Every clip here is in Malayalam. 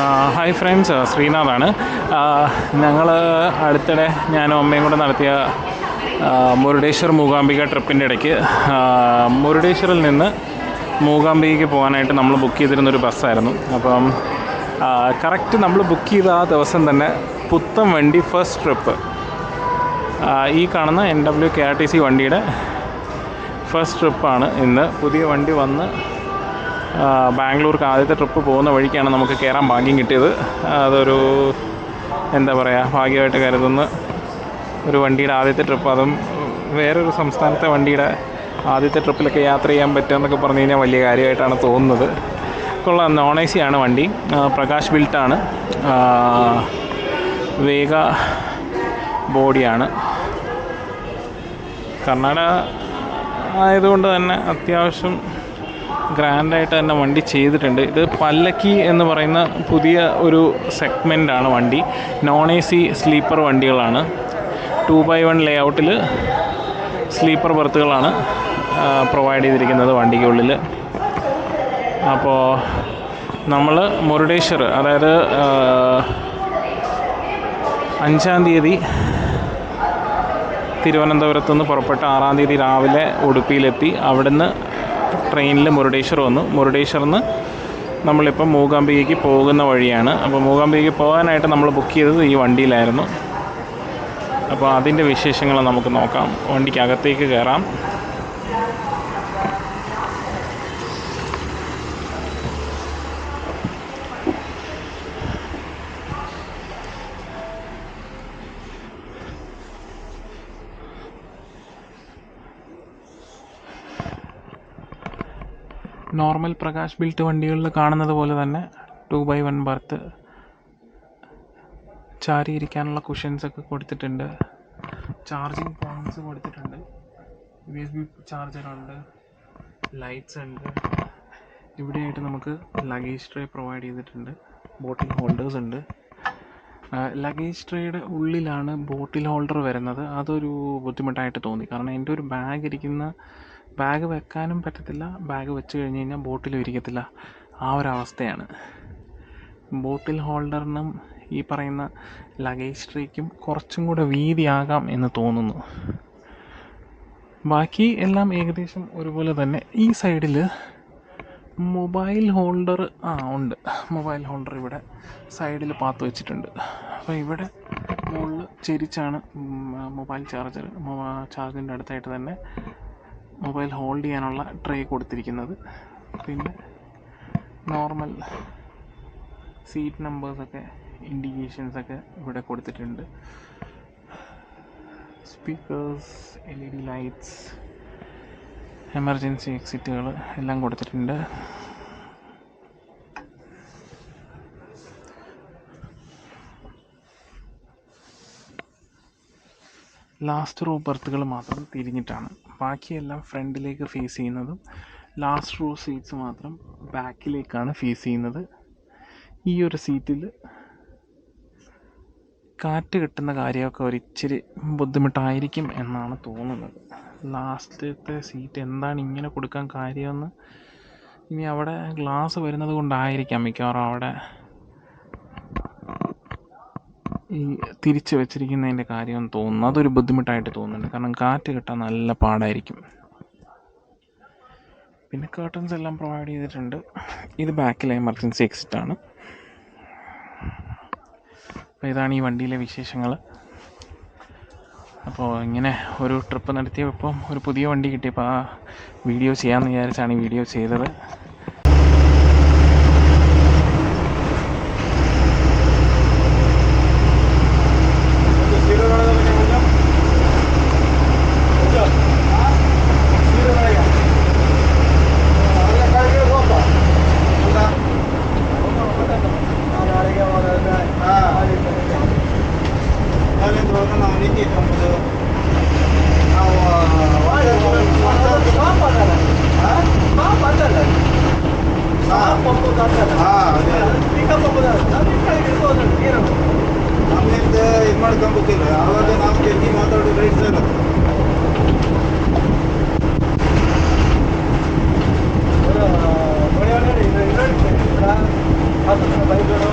Hi friends, ശ്രീനാഥാണ്. ഞങ്ങൾ അടുത്തിടെ ഞാനും അമ്മയും കൂടെ നടത്തിയ മുരുടേശ്വർ മൂകാംബിക ട്രിപ്പിൻ്റെ ഇടയ്ക്ക് മുരുടേശ്വറിൽ നിന്ന് മൂകാംബികയ്ക്ക് പോകാനായിട്ട് നമ്മൾ ബുക്ക് ചെയ്തിരുന്നൊരു ബസ്സായിരുന്നു. അപ്പം കറക്റ്റ് നമ്മൾ ബുക്ക് ചെയ്ത ആ ദിവസം തന്നെ പുത്തൻ വണ്ടി ഫസ്റ്റ് ട്രിപ്പ് ഈ കാണുന്ന NWKRTC വണ്ടിയുടെ ഫസ്റ്റ് ട്രിപ്പാണ് ഇന്ന്. പുതിയ വണ്ടി വന്ന് ബാംഗ്ലൂർക്ക് ആദ്യത്തെ ട്രിപ്പ് പോകുന്ന വഴിക്കാണ് നമുക്ക് കയറാൻ ഭാഗ്യം കിട്ടിയത്. അതൊരു എന്താ പറയുക, ഭാഗ്യമായിട്ട് കരുതുന്ന ഒരു വണ്ടിയുടെ ആദ്യത്തെ ട്രിപ്പ്, അതും വേറൊരു സംസ്ഥാനത്തെ വണ്ടിയുടെ ആദ്യത്തെ ട്രിപ്പിലൊക്കെ യാത്ര ചെയ്യാൻ പറ്റുമെന്നൊക്കെ പറഞ്ഞു കഴിഞ്ഞാൽ വലിയ കാര്യമായിട്ടാണ് തോന്നുന്നത്. കൊള്ളാം. നോൺ AC ആണ് വണ്ടി, പ്രകാശ് ബിൽട്ടാണ്, വേഗ ബോഡിയാണ്. കർണാടക ആയതുകൊണ്ട് തന്നെ അത്യാവശ്യം ഗ്രാൻഡായിട്ട് തന്നെ വണ്ടി ചെയ്തിട്ടുണ്ട്. ഇത് പല്ലക്കി എന്ന് പറയുന്ന പുതിയ ഒരു സെഗ്മെൻ്റാണ് വണ്ടി. നോൺ AC സ്ലീപ്പർ വണ്ടികളാണ്. 2x1 ലേഔട്ടിൽ സ്ലീപ്പർ ബർത്തുകളാണ് പ്രൊവൈഡ് ചെയ്തിരിക്കുന്നത് വണ്ടിക്കുള്ളിൽ. അപ്പോൾ നമ്മൾ മുരുടേശ്വർ, അതായത് 5-ാം തീയതി തിരുവനന്തപുരത്ത് നിന്ന് പുറപ്പെട്ട് 6-ാം തീയതി രാവിലെ ഉടുപ്പിയിലെത്തി. അവിടുന്ന് ട്രെയിനിൽ മുരുടേശ്വർ വന്നു. മുരുടേശ്വറിൽ നിന്ന് നമ്മളിപ്പോൾ മൂകാംബികയ്ക്ക് പോകുന്ന വഴിയാണ്. അപ്പോൾ മൂകാംബികയ്ക്ക് പോകാനായിട്ട് നമ്മൾ ബുക്ക് ചെയ്തത് ഈ വണ്ടിയിലായിരുന്നു. അപ്പോൾ അതിൻ്റെ വിശേഷങ്ങൾ നമുക്ക് നോക്കാം. വണ്ടിക്കകത്തേക്ക് കയറാം. നോർമൽ പ്രകാശ് ബിൽറ്റ് വണ്ടികളിൽ കാണുന്നത് പോലെ തന്നെ 2x1 ബർത്ത്, ചാരിയിരിക്കാനുള്ള കുഷൻസൊക്കെ കൊടുത്തിട്ടുണ്ട്. ചാർജിങ് പോയിൻറ്റ്സ് കൊടുത്തിട്ടുണ്ട്. USB ചാർജറുണ്ട്, ലൈറ്റ്സ് ഉണ്ട്. ഇവിടെയായിട്ട് നമുക്ക് ലഗേജ് ട്രേ പ്രൊവൈഡ് ചെയ്തിട്ടുണ്ട്. ബോട്ടിൽ ഹോൾഡേഴ്സ് ഉണ്ട്. ലഗേജ് ട്രേയുടെ ഉള്ളിലാണ് ബോട്ടിൽ ഹോൾഡർ വരുന്നത്. അതൊരു ബുദ്ധിമുട്ടായിട്ട് തോന്നി. കാരണം എൻ്റെ ഒരു ബാഗ് വെക്കാനും പറ്റത്തില്ല, ബാഗ് വെച്ച് കഴിഞ്ഞ് കഴിഞ്ഞാൽ ബോട്ടിലും ഇരിക്കത്തില്ല. ആ ഒരവസ്ഥയാണ്. ബോട്ടിൽ ഹോൾഡറിനും ഈ പറയുന്ന ലഗേജ് ട്രേക്കും കുറച്ചും കൂടെ വീതിയാകാം എന്ന് തോന്നുന്നു. ബാക്കി എല്ലാം ഏകദേശം ഒരുപോലെ തന്നെ. ഈ സൈഡിൽ മൊബൈൽ ഹോൾഡർ ഉണ്ട്. മൊബൈൽ ഹോൾഡർ ഇവിടെ സൈഡിൽ പാത്ത് വെച്ചിട്ടുണ്ട്. അപ്പോൾ ഇവിടെ മുകളിൽ ചെരിച്ചാണ് മൊബൈൽ ചാർജിൻ്റെ അടുത്തായിട്ട് തന്നെ മൊബൈൽ ഹോൾഡ് ചെയ്യാനുള്ള ട്രേ കൊടുത്തിരിക്കുന്നത്. പിന്നെ നോർമൽ സീറ്റ് നമ്പേഴ്സൊക്കെ, ഇൻഡിക്കേഷൻസൊക്കെ ഇവിടെ കൊടുത്തിട്ടുണ്ട്. സ്പീക്കേഴ്സ്, LED ലൈറ്റ്സ്, എമർജൻസി എക്സിറ്റുകൾ എല്ലാം കൊടുത്തിട്ടുണ്ട്. ലാസ്റ്റ് റോ ബർത്തുകൾ മാത്രം തിരിഞ്ഞിട്ടാണ്, ബാക്കിയെല്ലാം ഫ്രണ്ടിലേക്ക് ഫേസ് ചെയ്യുന്നതും ലാസ്റ്റ് റോ സീറ്റ്സ് മാത്രം ബാക്കിലേക്കാണ് ഫേസ് ചെയ്യുന്നത്. ഈ ഒരു സീറ്റിൽ കാറ്റ് കിട്ടുന്ന കാര്യമൊക്കെ ഒരിച്ചിരി ബുദ്ധിമുട്ടായിരിക്കും എന്നാണ് തോന്നുന്നത്. ലാസ്റ്റത്തെ സീറ്റ് എന്താണ് ഇങ്ങനെ കൊടുക്കാൻ കാര്യമെന്ന് ഇനി അവിടെ ഗ്ലാസ് വരുന്നത് കൊണ്ടായിരിക്കാം മിക്കവാറും അവിടെ ഈ തിരിച്ച് വെച്ചിരിക്കുന്നതിൻ്റെ കാര്യമെന്ന് തോന്നുന്നു. അതൊരു ബുദ്ധിമുട്ടായിട്ട് തോന്നുന്നുണ്ട്. കാരണം കാറ്റ് കിട്ടാൻ നല്ല പാടായിരിക്കും. പിന്നെ കർട്ടൻസ് എല്ലാം പ്രൊവൈഡ് ചെയ്തിട്ടുണ്ട്. ഇത് ബാക്കിലെ എമർജൻസി എക്സിറ്റാണ്. അപ്പോൾ ഇതാണ് ഈ വണ്ടിയിലെ വിശേഷങ്ങൾ. അപ്പോൾ ഇങ്ങനെ ഒരു ട്രിപ്പ് നടത്തിയപ്പോൾ ഒരു പുതിയ വണ്ടി കിട്ടിയപ്പോൾ ആ വീഡിയോ ചെയ്യാമെന്ന് വിചാരിച്ചാണ് ഈ വീഡിയോ ചെയ്തത്. ಇದು ಮಾಡ್ಕೊಂಬಿಟ್ಟಿಲ್ಲ, ಆವಾಗ ನಾವು ತಿರುಗಿ ಮಾತಾಡೋದು ರೈಟ್ ಸರ್. ಬೈಗಳು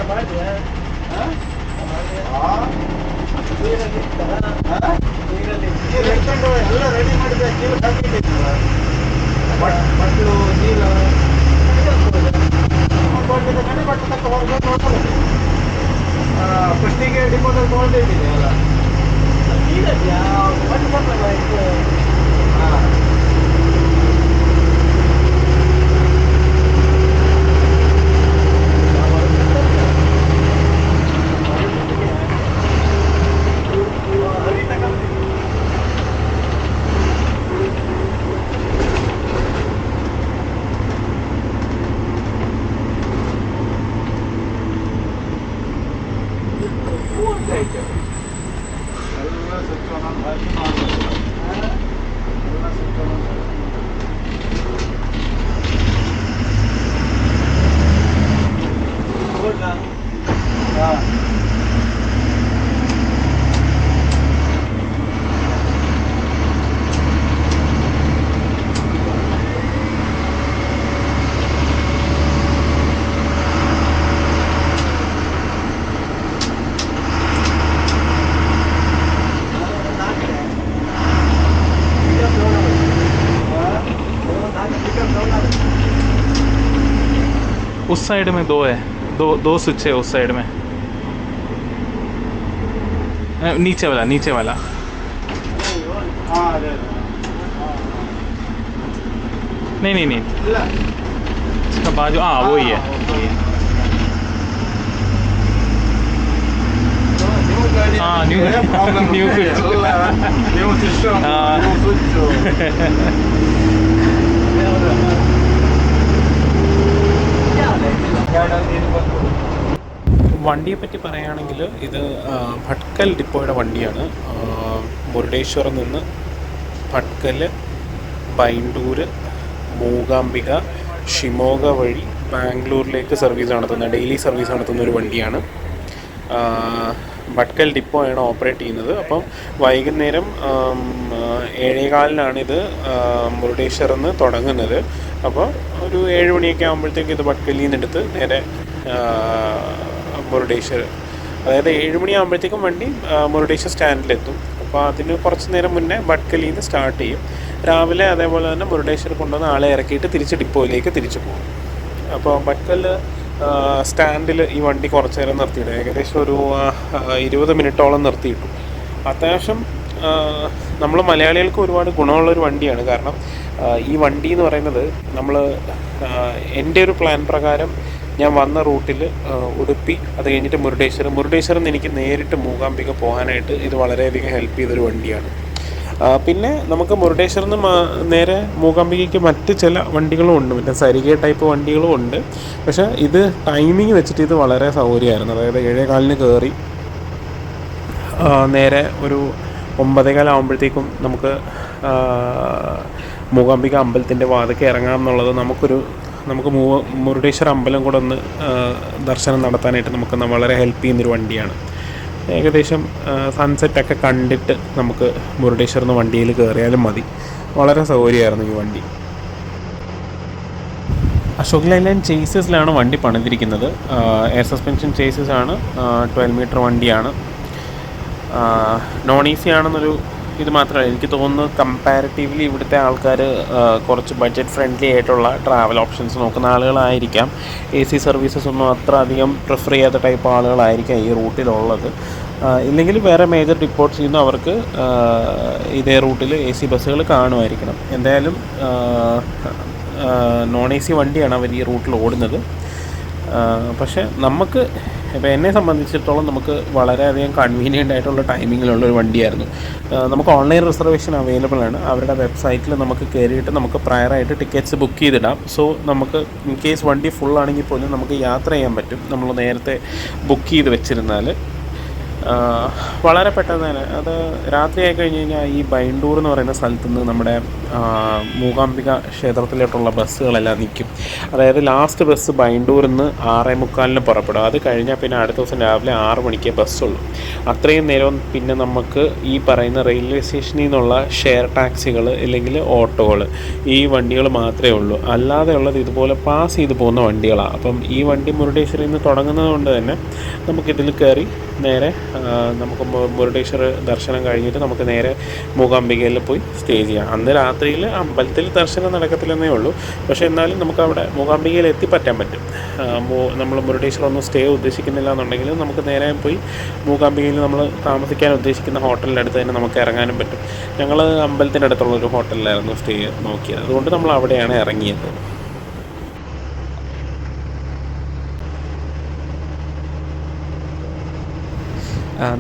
ಎಲ್ಲ ರೆಡಿ ಮಾಡಿದ್ರೆ ಚೀಲ ಹಾಕಿಟ್ಟಿದ್ದಲ್ಲ ಬಟ್ಲು ಚೀಲ ಬಟ್ಟೆ ತಕ್ಕ ಹೊರಗೆ ನೋಡ್ಕೊಳ್ಳಿ ಫಸ್ಟಿಗೆ ಡಿಪೋದಲ್ಲಿ ತೊಗೊಂಡಿದ್ದೀನಿ ಅಲ್ಲ ಬಟ್ಟೆ ಬರ್ತಲ್ಲ ಹಾಂ उस साइड में दो है, दो स्विच है उस साइड में। नीचे वाला नहीं इसका बाजू हाँ वही है। हाँ न्यू स्विच न्यू सिस्टम വണ്ടിയെ പറ്റി പറയുകയാണെങ്കിൽ ഇത് ഭട്കൽ ഡിപ്പോയുടെ വണ്ടിയാണ്. മുരുടേശ്വറിൽ നിന്ന് ഭട്കൽ, ബൈൻഡൂർ, മൂകാംബിക, ഷിമോഗ വഴി ബാംഗ്ലൂരിലേക്ക് സർവീസ് നടത്തുന്ന ഡെയിലി സർവീസ് നടത്തുന്ന ഒരു വണ്ടിയാണ്. ഭട്കൽ ഡിപ്പോ ആണ് ഓപ്പറേറ്റ് ചെയ്യുന്നത്. അപ്പം വൈകുന്നേരം 7:15 ഇത് മുരുടേശ്വറിൽ നിന്ന് തുടങ്ങുന്നത്. അപ്പോൾ ഒരു 7 മണിയൊക്കെ ആകുമ്പോഴത്തേക്ക് ഇത് ഭട്കലിൽ നിന്ന് എടുത്ത് നേരെ മുരുടേശ്വർ, അതായത് 7 മണിയാകുമ്പോഴത്തേക്കും വണ്ടി മുരുടേശ്വർ സ്റ്റാൻഡിലെത്തും. അപ്പോൾ അതിന് കുറച്ച് നേരം മുന്നേ ഭട്കലിൽ നിന്ന് സ്റ്റാർട്ട് ചെയ്യും. രാവിലെ അതേപോലെ തന്നെ മുരുടേശ്വർ കൊണ്ടുവന്ന് ആളെ ഇറക്കിയിട്ട് തിരിച്ച് ഡിപ്പോയിലേക്ക് തിരിച്ചു പോകും. അപ്പോൾ ഭട്കൽ സ്റ്റാൻഡിൽ ഈ വണ്ടി കുറച്ച് നേരം നിർത്തിയിട്ടു, ഏകദേശം ഒരു 20 മിനിറ്റോളം നിർത്തിയിട്ടു. അത്യാവശ്യം നമ്മൾ മലയാളികൾക്ക് ഒരുപാട് ഗുണമുള്ളൊരു വണ്ടിയാണ്. കാരണം ഈ വണ്ടി എന്ന് പറയുന്നത് എൻ്റെ ഒരു പ്ലാൻ പ്രകാരം ഞാൻ വന്ന റൂട്ടിൽ ഉടുപ്പി, അത് കഴിഞ്ഞിട്ട് മുരുടേശ്വറിൽ നിന്ന് എനിക്ക് നേരിട്ട് മൂകാംബിക പോകാനായിട്ട് ഇത് വളരെയധികം ഹെൽപ്പ് ചെയ്തൊരു വണ്ടിയാണ്. പിന്നെ നമുക്ക് മുരുടേശ്വറിൽ നിന്ന് നേരെ മൂകാംബികയ്ക്ക് മറ്റ് ചില വണ്ടികളും ഉണ്ട്, പിന്നെ സരിഗ ടൈപ്പ് വണ്ടികളും ഉണ്ട്. പക്ഷേ ഇത് ടൈമിങ് വെച്ചിട്ട് ഇത് വളരെ സൗകര്യമായിരുന്നു. അതായത് 7:15 കയറി നേരെ ഒരു 9:15 ആകുമ്പോഴത്തേക്കും നമുക്ക് മൂകാംബിക അമ്പലത്തിൻ്റെ വാതിൽക്ക് ഇറങ്ങാം എന്നുള്ളത് നമുക്ക് മുരുടേശ്വർ അമ്പലം കൂടെ ഒന്ന് ദർശനം നടത്താനായിട്ട് നമുക്ക് വളരെ ഹെൽപ്പ് ചെയ്യുന്നൊരു വണ്ടിയാണ്. ഏകദേശം സൺസെറ്റൊക്കെ കണ്ടിട്ട് നമുക്ക് മുരുടേശ്വറിൽ നിന്ന് വണ്ടിയിൽ കയറിയാലും മതി. വളരെ സൗകര്യമായിരുന്നു ഈ വണ്ടി. അശോക് ലൈലാൻഡ് ചേസസിലാണ് വണ്ടി പണിതിരിക്കുന്നത്. എയർ സസ്പെൻഷൻ ചേസസ് ആണ്. 12 മീറ്റർ വണ്ടിയാണ്. നോൺ ഈസി ആണെന്നൊരു ഇത് മാത്രമല്ല, എനിക്ക് തോന്നുന്നു കമ്പാരിറ്റീവ്ലി ഇവിടുത്തെ ആൾക്കാർ കുറച്ച് ബഡ്ജറ്റ് ഫ്രണ്ട്ലി ആയിട്ടുള്ള ട്രാവൽ ഓപ്ഷൻസ് നോക്കുന്ന ആളുകളായിരിക്കാം. AC സർവീസസ് ഒന്നും അത്ര അധികം പ്രിഫർ ചെയ്യാത്ത ടൈപ്പ് ആളുകളായിരിക്കാം ഈ റൂട്ടിലുള്ളത്. ഇല്ലെങ്കിൽ വേറെ മേജർ ഡിപ്പോർട്ട്സ് ചെയ്യുന്നു അവർക്ക് ഇതേ റൂട്ടിൽ AC ബസ്സുകൾ കാണുമായിരിക്കണം. എന്തായാലും നോൺ AC വണ്ടിയാണ് അവർ ഈ റൂട്ടിൽ ഓടുന്നത്. പക്ഷേ നമുക്ക് ഇപ്പോൾ എന്നെ സംബന്ധിച്ചിടത്തോളം നമുക്ക് വളരെയധികം കൺവീനിയൻ്റ് ആയിട്ടുള്ള ടൈമിങ്ങിലുള്ളൊരു വണ്ടിയായിരുന്നു. നമുക്ക് ഓൺലൈൻ റിസർവേഷൻ അവൈലബിൾ ആണ്. അവരുടെ വെബ്സൈറ്റിൽ നമുക്ക് കയറിയിട്ട് നമുക്ക് പ്രയറായിട്ട് ടിക്കറ്റ്സ് ബുക്ക് ചെയ്തിടാം. സോ നമുക്ക് ഇൻ കേസ് വണ്ടി ഫുൾ ആണെങ്കിൽ പോലും നമുക്ക് യാത്ര ചെയ്യാൻ പറ്റും നമ്മൾ നേരത്തെ ബുക്ക് ചെയ്ത് വെച്ചിരുന്നാൽ. വളരെ പെട്ടെന്ന് തന്നെ അത് രാത്രിയായി കഴിഞ്ഞ് കഴിഞ്ഞാൽ ഈ ബൈണ്ടൂർ എന്ന് പറയുന്ന സ്ഥലത്ത് നിന്ന് നമ്മുടെ മൂകാംബിക ക്ഷേത്രത്തിലോട്ടുള്ള ബസ്സുകളെല്ലാം നിൽക്കും. അതായത് ലാസ്റ്റ് ബസ് ബൈണ്ടൂരിൽ നിന്ന് 6:45 പുറപ്പെടും. അത് കഴിഞ്ഞാൽ പിന്നെ അടുത്ത ദിവസം രാവിലെ 6 മണിക്കേ ബസ്സുള്ളൂ. അത്രയും നേരം പിന്നെ നമുക്ക് ഈ പറയുന്ന റെയിൽവേ സ്റ്റേഷനിൽ നിന്നുള്ള ഷെയർ ടാക്സികൾ ഇല്ലെങ്കിൽ ഓട്ടോകൾ, ഈ വണ്ടികൾ മാത്രമേ ഉള്ളൂ. അല്ലാതെ ഉള്ളത് ഇതുപോലെ പാസ് ചെയ്ത് പോകുന്ന വണ്ടികളാണ്. അപ്പം ഈ വണ്ടി മുരുടേശ്വരിൽ നിന്ന് തുടങ്ങുന്നത് കൊണ്ട് തന്നെ നമുക്കിതിൽ കയറി നേരെ നമുക്ക് മുരുടേശ്വർ ദർശനം കഴിഞ്ഞിട്ട് നമുക്ക് നേരെ മൂകാംബികയിൽ പോയി സ്റ്റേ ചെയ്യാം. അന്ന് രാത്രിയിൽ അമ്പലത്തിൽ ദർശനം നടക്കത്തില്ലെന്നേ ഉള്ളൂ. പക്ഷേ എന്നാലും നമുക്ക് അവിടെ മൂകാംബികയിൽ എത്തിപ്പറ്റാൻ പറ്റും. നമ്മൾ മുരുടേശ്വർ ഒന്നും സ്റ്റേ ഉദ്ദേശിക്കുന്നില്ല എന്നുണ്ടെങ്കിൽ നമുക്ക് നേരെ പോയി മൂകാംബികയിൽ നമ്മൾ താമസിക്കാൻ ഉദ്ദേശിക്കുന്ന ഹോട്ടലിൻ്റെ അടുത്ത് തന്നെ നമുക്ക് ഇറങ്ങാനും പറ്റും. ഞങ്ങൾ അമ്പലത്തിനടുത്തുള്ള ഒരു ഹോട്ടലിലായിരുന്നു സ്റ്റേ നോക്കിയത്. അതുകൊണ്ട് നമ്മൾ അവിടെയാണ് ഇറങ്ങിയത്.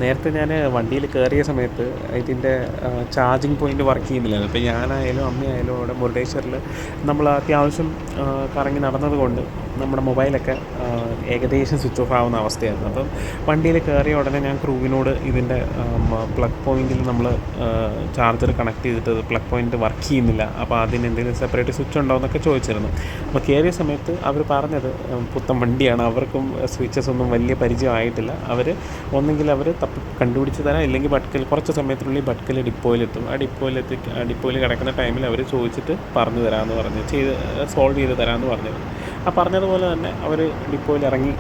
നേരത്തെ ഞാൻ വണ്ടിയിൽ കയറിയ സമയത്ത് ഇതിൻ്റെ ചാർജിങ് പോയിൻ്റ് വർക്ക് ചെയ്യുന്നില്ലായിരുന്നു. ഇപ്പോൾ ഞാനായാലും അമ്മയായാലും അവിടെ മുരുടേശ്വറിൽ നമ്മൾ അത്യാവശ്യം കറങ്ങി നടന്നതുകൊണ്ട് നമ്മുടെ മൊബൈലൊക്കെ ഏകദേശം സ്വിച്ച് ഓഫ് ആവുന്ന അവസ്ഥയായിരുന്നു. അപ്പം വണ്ടിയിൽ കയറിയ ഉടനെ ഞാൻ ക്രൂവിനോട് ഇതിൻ്റെ പ്ലഗ് പോയിൻറ്റിൽ നമ്മൾ ചാർജർ കണക്ട് ചെയ്തിട്ട് പ്ലഗ് പോയിൻറ്റ് വർക്ക് ചെയ്യുന്നില്ല, അപ്പോൾ അതിന് എന്തെങ്കിലും സെപ്പറേറ്റ് സ്വിച്ച് ഉണ്ടോ എന്നൊക്കെ ചോദിച്ചിരുന്നു. അപ്പോൾ കയറിയ സമയത്ത് അവർ പറഞ്ഞത് പുത്തൻ വണ്ടിയാണ്, അവർക്കും സ്വിച്ചസ് ഒന്നും വലിയ പരിചയമായിട്ടില്ല. അവർ ഒന്നെങ്കിൽ അവർ കണ്ടുപിടിച്ച് തരാം, ഇല്ലെങ്കിൽ ഭട്കൽ കുറച്ച് സമയത്തിനുള്ളിൽ ഭട്കൽ ഡിപ്പോയിലെത്തും. ആ ഡിപ്പോയിൽ കിടക്കുന്ന ടൈമിൽ അവർ ചോദിച്ചിട്ട് പറഞ്ഞു തരാമെന്ന് പറഞ്ഞ് സോൾവ് ചെയ്ത് തരാമെന്ന് പറഞ്ഞത്. ആ പറഞ്ഞതുപോലെ തന്നെ അവർ ഡിപ്പോയിൽ ഇറങ്ങി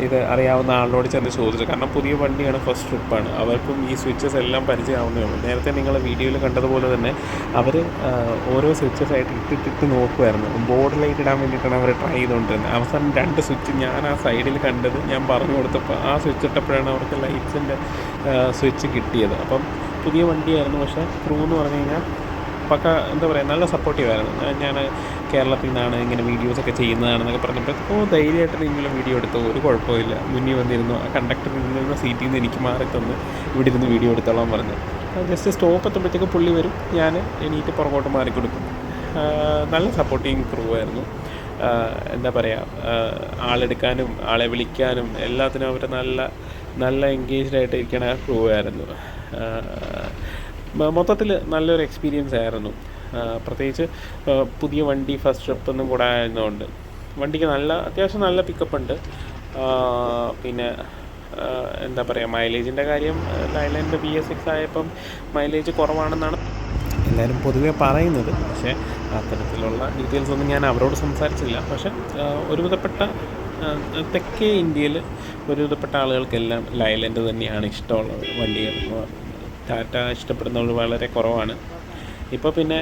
ഇത് അറിയാവുന്ന ആളിനോട് ചെന്ന് ചോദിച്ചു. കാരണം പുതിയ വണ്ടിയാണ്, ഫസ്റ്റ് ട്രിപ്പാണ്, അവർക്കും ഈ സ്വിച്ചസ് എല്ലാം പരിചയമാവുന്നേ ഉള്ളൂ. നേരത്തെ നിങ്ങൾ വീഡിയോയിൽ കണ്ടതുപോലെ തന്നെ അവർ ഓരോ സ്വിച്ചസ് ആയിട്ട് ഇട്ടിട്ട് നോക്കുമായിരുന്നു. ബോർഡ് ലൈറ്റ് ഇടാൻ വേണ്ടിയിട്ടാണ് അവർ ട്രൈ ചെയ്തുകൊണ്ടിരുന്നത്. അവസാനം 2 സ്വിച്ച് ഞാൻ ആ സൈഡിൽ കണ്ടത് ഞാൻ പറഞ്ഞു കൊടുത്തപ്പോൾ ആ സ്വിച്ച് ഇട്ടപ്പോഴാണ് അവർക്ക് ലൈറ്റ്സിൻ്റെ സ്വിച്ച് കിട്ടിയത്. അപ്പം പുതിയ വണ്ടിയായിരുന്നു. പക്ഷേ ക്രൂ എന്ന് പറഞ്ഞു കഴിഞ്ഞാൽ പക്ക എന്താ പറയുക, നല്ല സപ്പോർട്ടീവായിരുന്നു. ഞാൻ കേരളത്തിൽ നിന്നാണ് ഇങ്ങനെ വീഡിയോസൊക്കെ ചെയ്യുന്നതാണെന്നൊക്കെ പറഞ്ഞപ്പോൾ ധൈര്യമായിട്ട് നിങ്ങൾ വീഡിയോ എടുത്തോ, ഒരു കുഴപ്പമില്ല, മുന്നിൽ വന്നിരുന്നു. ആ കണ്ടക്ടർ ഇരുന്ന സീറ്റിൽ നിന്ന് എനിക്ക് മാറി തന്ന് ഇവിടെ ഇരുന്ന് വീഡിയോ എടുത്തോളാൻ പറഞ്ഞു. ജസ്റ്റ് സ്റ്റോപ്പ് എത്തുമ്പോഴത്തേക്ക് പുള്ളി വരും, ഞാൻ എണീറ്റ് പുറകോട്ട് മാറിക്കൊടുക്കും. നല്ല സപ്പോർട്ടിങ് ക്രൂ ആയിരുന്നു. എന്താ പറയുക, ആളെടുക്കാനും ആളെ വിളിക്കാനും എല്ലാത്തിനും അവർ നല്ല എൻഗേജ്ഡ് ആയിട്ട് ഇരിക്കണ ക്രൂ ആയിരുന്നു. മൊത്തത്തിൽ നല്ലൊരു എക്സ്പീരിയൻസ് ആയിരുന്നു. പ്രത്യേകിച്ച് പുതിയ വണ്ടി ഫസ്റ്റ് ട്രിപ്പ് ഒന്നും കൂടെ ആയിരുന്നുകൊണ്ട് വണ്ടിക്ക് അത്യാവശ്യം നല്ല പിക്കപ്പ് ഉണ്ട്. പിന്നെ എന്താ പറയുക, മൈലേജിൻ്റെ കാര്യം ലൈലാൻഡ് BS6 ആയപ്പം മൈലേജ് കുറവാണെന്നാണ് എല്ലാവരും പൊതുവെ പറയുന്നത്. പക്ഷേ അത്തരത്തിലുള്ള ഡീറ്റെയിൽസ് ഒന്നും ഞാൻ അവരോട് സംസാരിച്ചില്ല. പക്ഷേ ഒരുവിധപ്പെട്ട തെക്കേ ഇന്ത്യയിൽ ഒരുവിധപ്പെട്ട ആളുകൾക്കെല്ലാം ലൈലാൻഡ് തന്നെയാണ് ഇഷ്ടമുള്ള വണ്ടികൾ. ടാറ്റ ഇഷ്ടപ്പെടുന്നവർ വളരെ കുറവാണ്. ഇപ്പോൾ പിന്നെ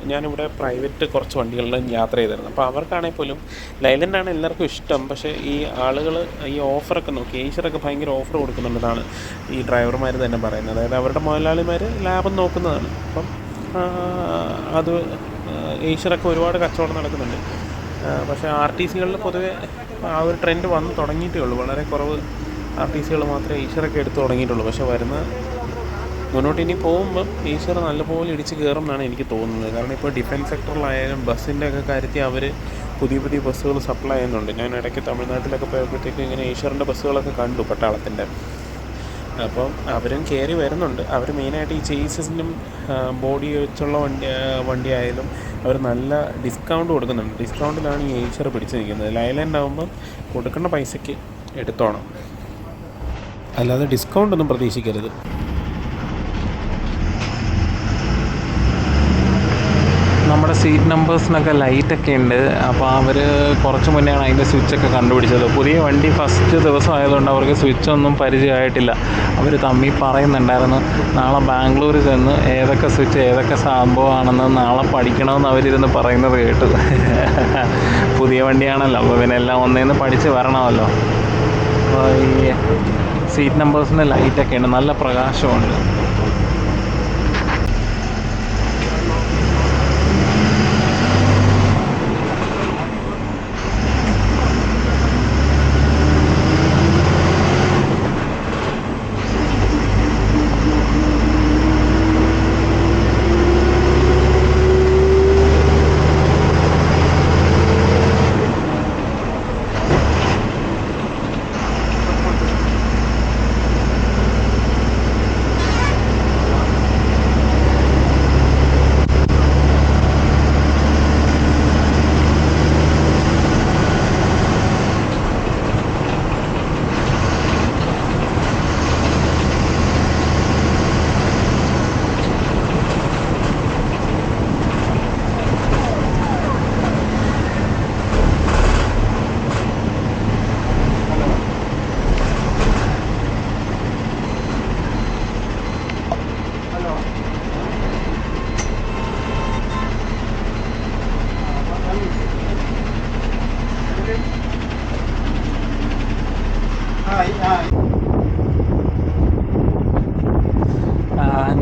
ഞാനിവിടെ പ്രൈവറ്റ് കുറച്ച് വണ്ടികളിലും യാത്ര ചെയ്തിരുന്നു. അപ്പോൾ അവർക്കാണെങ്കിൽ പോലും ലൈലൻഡാണ് എല്ലാവർക്കും ഇഷ്ടം. പക്ഷേ ഈ ആളുകൾ ഈ ഓഫറൊക്കെ നോക്കി, ഏഷ്യറൊക്കെ ഭയങ്കര ഓഫർ കൊടുക്കുന്നുണ്ടെന്നാണ് ഈ ഡ്രൈവർമാർ തന്നെ പറയുന്നത്. അതായത് അവരുടെ മുതലാളിമാർ ലാഭം നോക്കുന്നതാണ്. അപ്പം അത് ഏഷ്യറൊക്കെ ഒരുപാട് കച്ചവടം നടക്കുന്നുണ്ട്. പക്ഷേ RTCകളിൽ പൊതുവെ ആ ഒരു ട്രെൻഡ് വന്ന് തുടങ്ങിയിട്ടേ ഉള്ളൂ. വളരെ കുറവ് RTCകൾ മാത്രമേ ഈശ്വറൊക്കെ എടുത്ത് തുടങ്ങിയിട്ടുള്ളൂ. പക്ഷേ മുന്നോട്ട് ഇനി പോകുമ്പം ഈശ്വർ നല്ലപോലെ ഇടിച്ച് കയറും എന്നാണ് എനിക്ക് തോന്നുന്നത്. കാരണം ഇപ്പോൾ ഡിഫൻസ് സെക്ടറിലായാലും ബസ്സിൻ്റെ ഒക്കെ കാര്യത്തിൽ അവർ പുതിയ ബസ്സുകൾ സപ്ലൈ ചെയ്യുന്നുണ്ട്. ഞാൻ ഇടയ്ക്ക് തമിഴ്നാട്ടിലൊക്കെ പോയപ്പോഴത്തേക്കും ഇങ്ങനെ ഈശ്വറിൻ്റെ ബസ്സുകളൊക്കെ കണ്ടു, പട്ടാളത്തിൻ്റെ. അപ്പം അവരും കയറി വരുന്നുണ്ട്. അവർ മെയിനായിട്ട് ഈ ചേസസിനും ബോഡി വെച്ചുള്ള വണ്ടി ആയാലും അവർ നല്ല ഡിസ്കൗണ്ട് കൊടുക്കുന്നുണ്ട്. ഡിസ്കൗണ്ടിലാണ് ഈ ഈശ്വർ പിടിച്ച് നിൽക്കുന്നത്. ലൈലാൻഡ് ആകുമ്പം കൊടുക്കേണ്ട പൈസയ്ക്ക് എടുത്തോണം, അല്ലാതെ ഡിസ്കൗണ്ട് ഒന്നും പ്രതീക്ഷിക്കരുത്. നമ്മുടെ സീറ്റ് നമ്പേഴ്സിനൊക്കെ ലൈറ്റൊക്കെ ഉണ്ട്. അപ്പോൾ അവർ കുറച്ച് മുന്നെയാണ് അതിൻ്റെ സ്വിച്ചൊക്കെ കണ്ടുപിടിച്ചത്. പുതിയ വണ്ടി ഫസ്റ്റ് ദിവസം ആയതുകൊണ്ട് അവർക്ക് സ്വിച്ചൊന്നും പരിചയമായിട്ടില്ല. അവർ തമ്മിൽ പറയുന്നുണ്ടായിരുന്നു, നാളെ ബാംഗ്ലൂർ ചെന്ന് ഏതൊക്കെ സ്വിച്ച് ഏതൊക്കെ സംഭവമാണെന്ന് നാളെ പഠിക്കണമെന്ന് അവരിരുന്ന് പറയുന്നത് കേട്ടു. പുതിയ വണ്ടിയാണല്ലോ, അപ്പോൾ പിന്നെ എല്ലാം ഒന്നേന്ന് പഠിച്ച് വരണമല്ലോ. അപ്പോൾ ഈ സീറ്റ് നമ്പേഴ്സിന് ലൈറ്റൊക്കെ ഉണ്ട്, നല്ല പ്രകാശമുണ്ട്.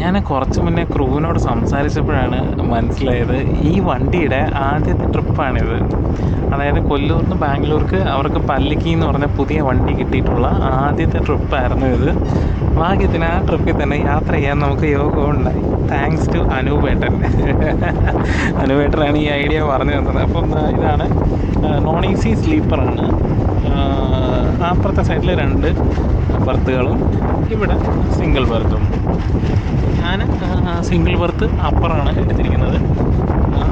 ഞാൻ കുറച്ച് മുന്നേ ക്രൂവിനോട് സംസാരിച്ചപ്പോഴാണ് മനസ്സിലായത് ഈ വണ്ടിയുടെ ആദ്യത്തെ ട്രിപ്പാണിത്. അതായത് കൊല്ലൂരിൽ നിന്ന് ബാംഗ്ലൂർക്ക് അവർക്ക് പല്ലിക്കി എന്ന് പറഞ്ഞ പുതിയ വണ്ടി കിട്ടിയിട്ടുള്ള ആദ്യത്തെ ട്രിപ്പായിരുന്നു ഇത്. ഭാഗ്യത്തിന് ആ ട്രിപ്പിൽ തന്നെ യാത്ര ചെയ്യാൻ നമുക്ക് യോഗം ഉണ്ടായി. Thanks to അനൂപേട്ടൻ. അനൂപേട്ടനാണ് ഈ ഐഡിയ പറഞ്ഞു തന്നത്. അപ്പം ഇതാണ് നോൺ എ സി സ്ലീപ്പറാണ്. അപ്പുറത്തെ സൈഡിൽ 2 ബർത്തുകളും ഇവിടെ സിംഗിൾ ബർത്തും. ഞാൻ സിംഗിൾ ബർത്ത് അപ്പറാണ് എടുത്തിരിക്കുന്നത്.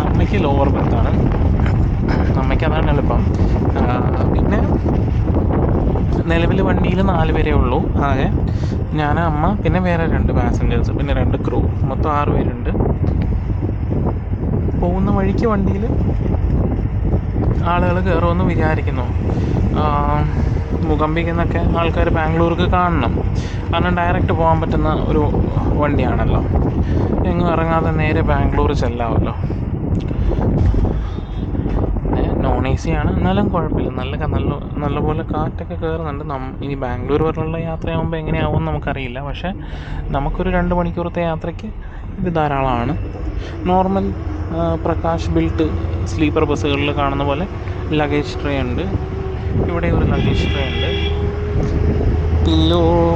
അമ്മയ്ക്ക് ലോവർ ബർത്താണ്. അമ്മയ്ക്ക് അതാണ് എളുപ്പം. പിന്നെ നിലവിൽ വണ്ടിയിൽ 4 പേരേ ഉള്ളൂ ആകെ. ഞാൻ, അമ്മ, പിന്നെ വേറെ 2 പാസഞ്ചേഴ്സ്, പിന്നെ 2 ക്രൂ, മൊത്തം 6 പേരുണ്ട്. പോകുന്ന വഴിക്ക് വണ്ടിയിൽ ആളുകൾ കയറുമെന്ന് വിചാരിക്കുന്നു. മൂകാംബികയിൽ നിന്നൊക്കെ ആൾക്കാർ ബാംഗ്ലൂർക്ക് കാണണം. കാരണം ഡയറക്റ്റ് പോകാൻ പറ്റുന്ന ഒരു വണ്ടിയാണല്ലോ. എങ്ങും ഇറങ്ങാതെ നേരെ ബാംഗ്ലൂർ ചെല്ലാമല്ലോ. നോൺ എ സി ആണ്, എന്നാലും കുഴപ്പമില്ല. നല്ലപോലെ കാറ്റൊക്കെ കയറുന്നുണ്ട്. ഇനി ബാംഗ്ലൂർ വരെയുള്ള യാത്രയാകുമ്പോൾ എങ്ങനെയാവുമെന്ന് നമുക്കറിയില്ല. പക്ഷേ നമുക്കൊരു 2 മണിക്കൂറത്തെ യാത്രയ്ക്ക് ഇത് ധാരാളമാണ്. നോർമൽ പ്രകാശ് ബിൽട്ട് സ്ലീപ്പർ ബസ്സുകളിൽ കാണുന്ന പോലെ ലഗേജ് ട്രേ ഉണ്ട്. ഇവിടെ ഒരു ലഗേജ് ട്രേ ഉണ്ട്.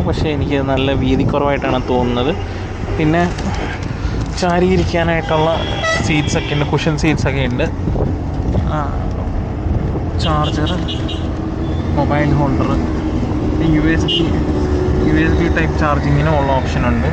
പക്ഷേ എനിക്ക് നല്ല വീതി കുറവായിട്ടാണ് തോന്നുന്നത്. പിന്നെ ചാരിയിരിക്കാനായിട്ടുള്ള സീറ്റ്സൊക്കെ ഉണ്ട്, കുഷൻ സീറ്റ്സൊക്കെ ഉണ്ട്. Charger, mobile holder, USB type ചാർജിങ്ങിനും ഉള്ള ഓപ്ഷനുണ്ട്.